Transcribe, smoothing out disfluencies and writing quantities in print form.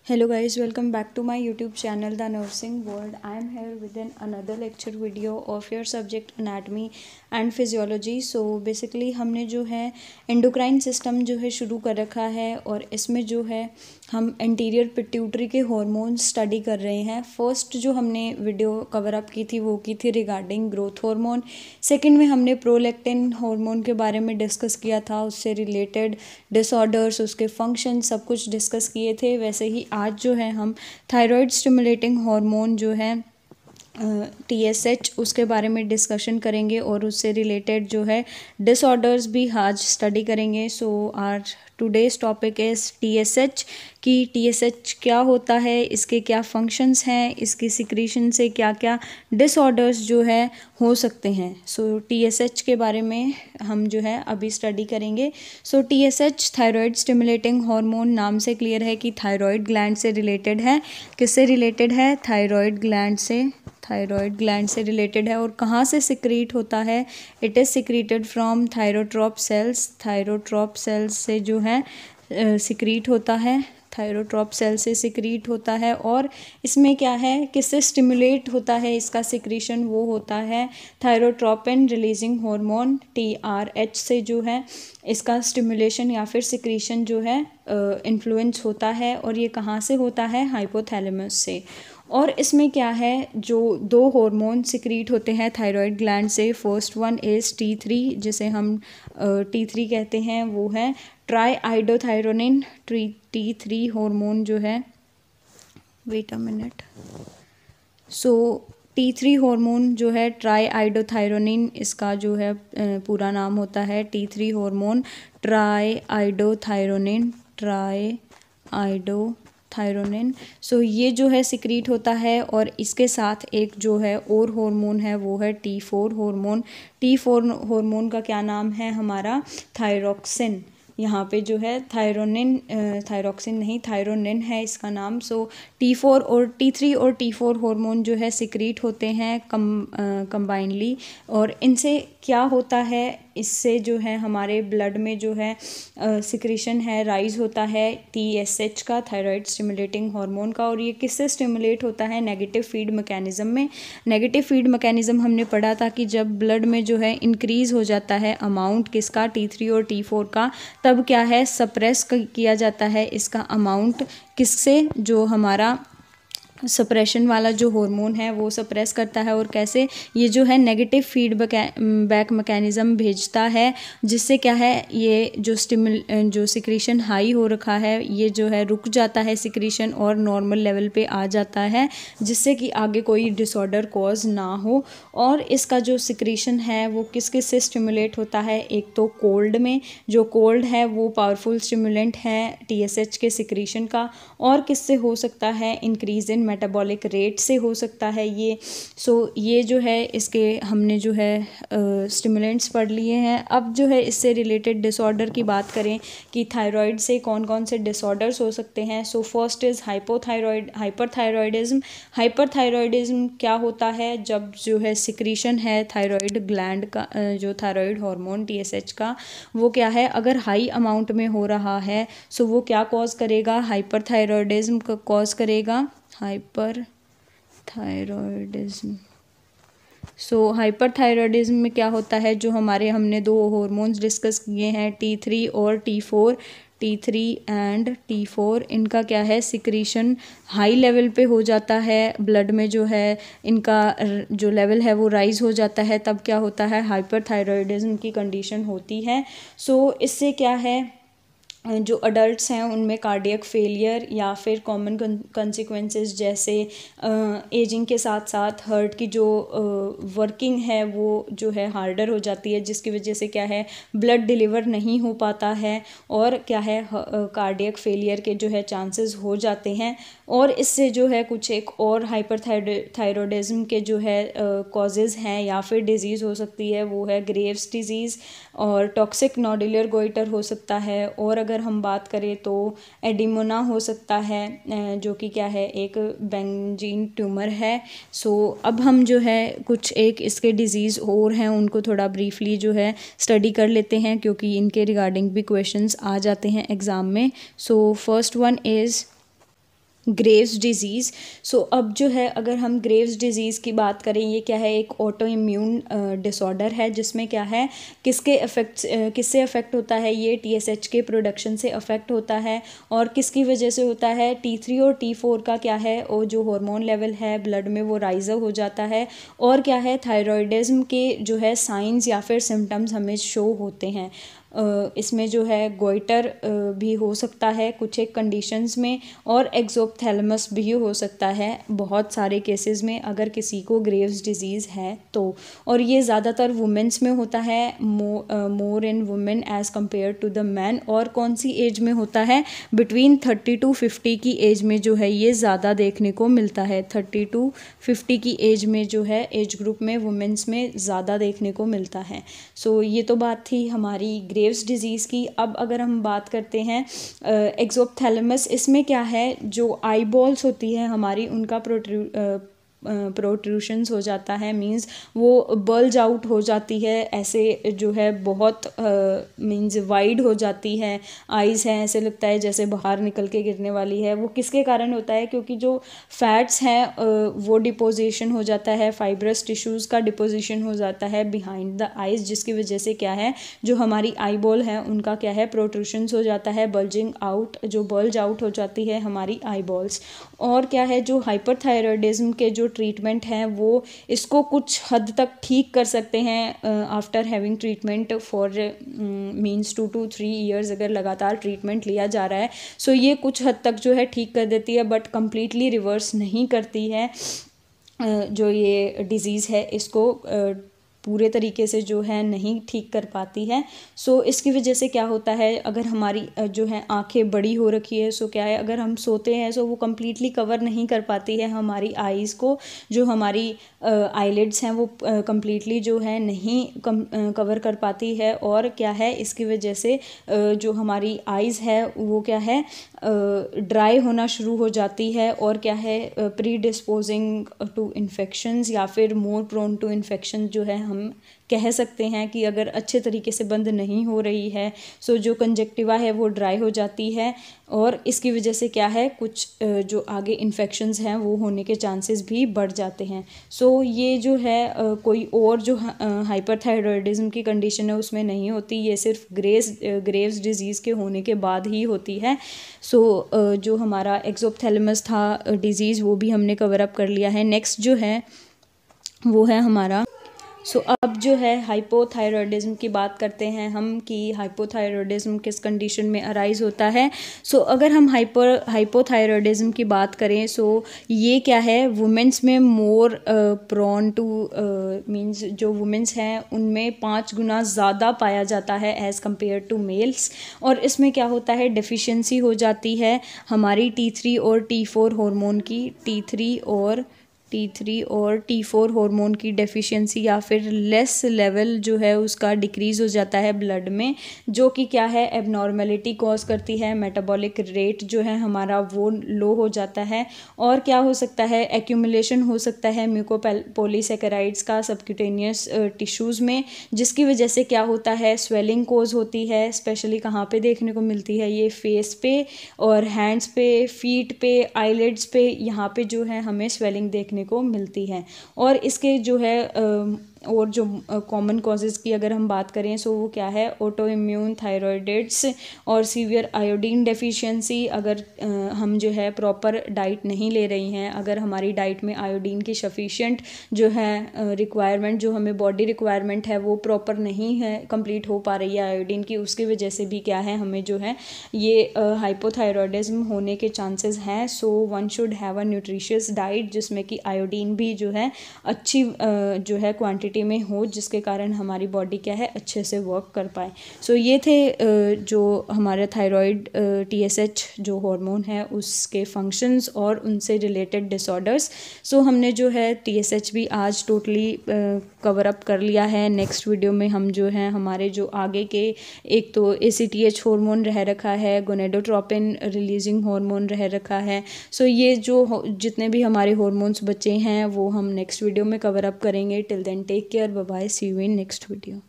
Hello guys, welcome back to my YouTube channel The Nursing World. I am here with another lecture video of your subject anatomy and physiology. So basically हमने जो है endocrine system जो है शुरू कर रखा है और इसमें जो है हम एंटीरियर पिट्यूटरी के हॉर्मोन्स स्टडी कर रहे हैं। फर्स्ट जो हमने वीडियो कवर अप की थी वो की थी रिगार्डिंग ग्रोथ हार्मोन। सेकंड में हमने प्रोलैक्टिन हार्मोन के बारे में डिस्कस किया था, उससे रिलेटेड डिसऑर्डर्स, उसके फंक्शन सब कुछ डिस्कस किए थे। वैसे ही आज जो है हम थायराइड स्टिमुलेटिंग हार्मोन जो है TSH उसके बारे में डिस्कशन करेंगे और उससे रिलेटेड जो है डिसऑर्डर्स भी आज स्टडी करेंगे। So our today's topic is TSH कि TSH क्या होता है, इसके क्या फंक्शंस हैं, इसकी सिक्रीशन से क्या क्या डिसऑर्डर्स जो है हो सकते हैं। सो TSH के बारे में हम जो है अभी स्टडी करेंगे। सो TSH थायराइड स्टिमुलेटिंग हार्मोन नाम से क्लियर है कि थायराइड ग्लैंड से रिलेटेड है। किससे रिलेटेड है? थायराइड ग्लैंड से रिलेटेड है। और कहाँ से सिक्रीट होता है? It is secreted from thyrotrope cells. Thyrotrope cells से जो है सिक्रीट होता है, थायरोट्रॉप सेल से सिक्रीट होता है। और इसमें क्या है, किससे स्टिमुलेट होता है इसका सिक्रीशन? वो होता है थायरोट्रोपिन रिलीजिंग हार्मोन TRH से जो है इसका स्टिमुलेशन या फिर सिक्रीशन जो है इन्फ्लुएंस होता है। और ये कहाँ से होता है? हाइपोथैलेमस से। और इसमें क्या है, जो दो हार्मोन सिक्रीट होते हैं थायराइड ग्लैंड से, फर्स्ट वन इज़ T3 जिसे हम T3 कहते हैं, वो है ट्राई आइडोथायरोनिन। T3 हार्मोन जो है, wait a minute, so T3 hormone जो है ट्राई आइडोथायरोनिन, इसका जो है पूरा नाम होता है T3 हार्मोन ट्राई आइडोथायरोनिन। सो ये जो है सिक्रीट होता है। और इसके साथ एक जो है और हार्मोन है वो है T4 हार्मोन। T4 हार्मोन का क्या नाम है हमारा? थायरोक्सिन। यहाँ पे जो है थायरोक्सिन नहीं, थायरोनिन है इसका नाम। सो T4 और T3 और T4 हार्मोन जो है सिक्रीट होते हैं कंबाइनली। और इनसे क्या होता है, इससे जो है हमारे ब्लड में जो है सिक्रीशन है, राइज होता है TSH का, थायराइड स्टिमुलेटिंग हार्मोन का। और ये किससे स्टिमुलेट होता है? नेगेटिव फीड मैकेनिज्म में। नेगेटिव फीड मैकेनिज्म हमने पढ़ा था कि जब ब्लड में जो है इंक्रीज हो जाता है अमाउंट किसका? T3 और T4 का, तब क्या है, सप्रेस किया जाता है इसका अमाउंट। किससे? जो हमारा सप्रेशन वाला जो हार्मोन है वो सप्रेस करता है। और कैसे? ये जो है नेगेटिव फीडबैक मैकेनिज़्म भेजता है, जिससे क्या है, ये जो सिक्रीशन हाई हो रखा है ये जो है रुक जाता है सिक्रीशन और नॉर्मल लेवल पे आ जाता है, जिससे कि आगे कोई डिसऑर्डर कॉज ना हो। और इसका जो सिक्रीशन है वो किस किस से स्टिमुलेट होता है? एक तो कोल्ड में, जो कोल्ड है वो पावरफुल स्टिमुलेंट है TSH के सिक्रीशन का। और किससे हो सकता है? इंक्रीज इन मेटाबॉलिक रेट से हो सकता है ये। सो ये जो है इसके हमने जो है स्टिमुलेंट्स पढ़ लिए हैं। अब जो है इससे रिलेटेड डिसऑर्डर की बात करें कि थायराइड से कौन कौन से डिसऑर्डर्स हो सकते हैं। So first is hyperthyroidism. Hyperthyroidism क्या होता है? जब जो है सिक्रीशन है थायराइड ग्लैंड का, जो थायराइड हार्मोन TSH का, वो क्या है, अगर हाई अमाउंट में हो रहा है सो वो क्या कॉज करेगा? हाइपरथायरॉयडिज्म का कॉज करेगा। हाइपरथायरॉयडिज्म में क्या होता है, जो हमने दो हार्मोन्स डिस्कस किए हैं T3 और T4, T3 एंड T4, इनका क्या है, सिक्रीशन हाई लेवल पे हो जाता है, ब्लड में जो है इनका जो लेवल है वो राइज हो जाता है, तब क्या होता है, हाइपरथायरॉयडिज्म की कंडीशन होती है। सो इससे क्या है, जो अडल्ट्स हैं उनमें कार्डियक फेलियर या फिर कॉमन कंसिक्वेंसेस जैसे एजिंग के साथ साथ हार्ट की जो वर्किंग है वो जो है हार्डर हो जाती है, जिसकी वजह से क्या है, ब्लड डिलीवर नहीं हो पाता है और क्या है, कार्डियक फेलियर के जो है चांसेस हो जाते हैं। और इससे जो है कुछ एक और हाइपरथायरॉयडिज्म के जो है कॉजेज़ हैं या फिर डिजीज़ हो सकती है, वो है ग्रेव्स डिजीज़ और टॉक्सिक नोडुलर गोइटर हो सकता है। और अगर हम बात करें तो एडिमोना हो सकता है, जो कि क्या है, एक बेंजीन ट्यूमर है। सो अब हम जो है कुछ एक इसके डिजीज़ और हैं उनको थोड़ा ब्रीफली जो है स्टडी कर लेते हैं, क्योंकि इनके रिगार्डिंग भी क्वेश्चंस आ जाते हैं एग्ज़ाम में। So first one is Graves disease. So अब जो है अगर हम ग्रेव्स डिजीज़ की बात करें, ये क्या है, एक ऑटो इम्यून डिसऑर्डर है जिसमें क्या है, किससे अफेक्ट होता है, ये TSH के प्रोडक्शन से अफेक्ट होता है। और किसकी वजह से होता है, T3 और T4 का क्या है, वो जो हार्मोन लेवल है ब्लड में वो राइज अप हो जाता है। और क्या है, थायराइडिज्म के जो है साइंस या फिर सिम्टम्स हमें शो होते हैं। इसमें जो है गोइटर भी हो सकता है कुछ एक कंडीशंस में, और एक्सोप्थैलेमस भी हो सकता है बहुत सारे केसेस में अगर किसी को ग्रेव्स डिजीज़ है तो। और ये ज़्यादातर वुमेंस में होता है, more in women as compare to the man. और कौन सी एज में होता है, बिटवीन 30 to 50 की एज में जो है ये ज़्यादा देखने को मिलता है। 30 to 50 की एज में जो है एज ग्रुप में वुमेंस में ज़्यादा देखने को मिलता है। सो ये तो बात थी हमारी ग्रेव्स डिजीज़ की। अब अगर हम बात करते हैं एक्सोप्थैलेमस, इसमें क्या है, जो आई बॉल्स होती है हमारी उनका प्रोट्रूशंस हो जाता है, मींस वो बल्ज आउट हो जाती है, ऐसे जो है बहुत मींस वाइड हो जाती है। आइज़ हैं, ऐसे लगता है जैसे बाहर निकल के गिरने वाली है। वो किसके कारण होता है, क्योंकि जो फैट्स हैं वो डिपोजिशन हो जाता है, फाइब्रस टिश्यूज़ का डिपोजिशन हो जाता है बिहाइंड द आइज़, जिसकी वजह से क्या है, जो हमारी आई बॉल है उनका क्या है, प्रोट्रूशंस हो जाता है, बल्जिंग आउट, जो बल्ज आउट हो जाती है हमारी आई बॉल्स। और क्या है, जो हाइपरथायरॉयडिज्म के जो ट्रीटमेंट हैं वो इसको कुछ हद तक ठीक कर सकते हैं after having treatment for means 2 to 3 years। अगर लगातार ट्रीटमेंट लिया जा रहा है सो ये कुछ हद तक जो है ठीक कर देती है, बट कम्प्लीटली रिवर्स नहीं करती है जो ये डिज़ीज़ है, इसको पूरे तरीके से जो है नहीं ठीक कर पाती है। सो इसकी वजह से क्या होता है, अगर हमारी जो है आंखें बड़ी हो रखी है, सो क्या है, अगर हम सोते हैं सो वो कम्प्लीटली कवर नहीं कर पाती है हमारी आईज़ को, जो हमारी आईलिड्स हैं वो कम्प्लीटली जो है नहीं कवर कर पाती है। और क्या है, इसकी वजह से जो हमारी आईज़ है वो क्या है, ड्राई होना शुरू हो जाती है। और क्या है, प्री डिस्पोजिंग टू इन्फेक्शंस या फिर मोर प्रोन टू इन्फेक्शन जो है हम कह सकते हैं कि अगर अच्छे तरीके से बंद नहीं हो रही है सो जो कंजक्टिवा है वो ड्राई हो जाती है। और इसकी वजह से क्या है, कुछ जो आगे इन्फेक्शंस हैं वो होने के चांसेस भी बढ़ जाते हैं। सो ये जो है कोई और जो हाइपरथायरॉयडिज्म की कंडीशन है उसमें नहीं होती, ये सिर्फ ग्रेव्स डिजीज़ के होने के बाद ही होती है। सो जो हमारा एक्सोप्थैलेमस था डिज़ीज़ वो भी हमने कवर अप कर लिया है। नेक्स्ट जो है वो है हमारा अब जो है हाइपोथायरॉयडिज्म की बात करते हैं हम कि हाइपोथायरॉयडिज्म किस कंडीशन में अराइज होता है। अगर हम हाइपोथायरॉयडिज्म की बात करें ये क्या है, वुमेंस में मोर प्रोन टू मींस जो वुमेंस हैं उनमें 5 गुना ज़्यादा पाया जाता है एज़ कम्पेयर टू मेल्स। और इसमें क्या होता है, डेफिशिएंसी हो जाती है हमारी T3 और T4 हार्मोन की, T3 और T4 हार्मोन की डेफिशिएंसी या फिर लेस लेवल जो है उसका डिक्रीज़ हो जाता है ब्लड में, जो कि क्या है, एबनॉर्मेलिटी कॉज करती है। मेटाबॉलिक रेट जो है हमारा वो लो हो जाता है। और क्या हो सकता है, एक्यूमुलेशन हो सकता है म्यूकोपॉलीसैकेराइड्स का सबक्यूटेनियस टिश्यूज़ में, जिसकी वजह से क्या होता है, स्वेलिंग कॉज होती है। स्पेशली कहाँ पे देखने को मिलती है, ये फेस पे और हैंड्स पे, फीट पे, आईलिड्स पे, यहाँ पे जो है हमें स्वेलिंग देखने को मिलती है। और इसके जो है और जो कॉमन कॉजेज़ की अगर हम बात करें वो क्या है, ऑटो इम्यून थायरॉयडिट्स और सीवियर आयोडीन डेफिशिएंसी। अगर हम जो है प्रॉपर डाइट नहीं ले रही हैं, अगर हमारी डाइट में आयोडीन की सफिशिएंट जो है रिक्वायरमेंट, जो हमें बॉडी रिक्वायरमेंट है वो प्रॉपर नहीं है, कंप्लीट हो पा रही है आयोडीन की, उसकी वजह से भी क्या है, हमें जो है ये हाइपोथायरॉयडिज्म होने के चांसेस हैं। One should have a nutritious diet जिसमें कि आयोडीन भी जो है अच्छी जो है क्वांटिटी में हो, जिसके कारण हमारी बॉडी क्या है, अच्छे से वर्क कर पाए। ये थे जो हमारे थायराइड TSH जो हार्मोन है उसके फंक्शंस और उनसे रिलेटेड डिसऑर्डर्स। हमने जो है TSH भी आज टोटली कवर अप कर लिया है। नेक्स्ट वीडियो में हम जो है हमारे जो आगे के, एक तो ACTH हार्मोन रह रखा है, गोनेडोट्रोपिन रिलीजिंग हार्मोन रह रखा है। ये जो जितने भी हमारे हार्मोन्स बचे हैं वो हम नेक्स्ट वीडियो में कवर अप करेंगे। Till then take care, bye bye, see you in next video.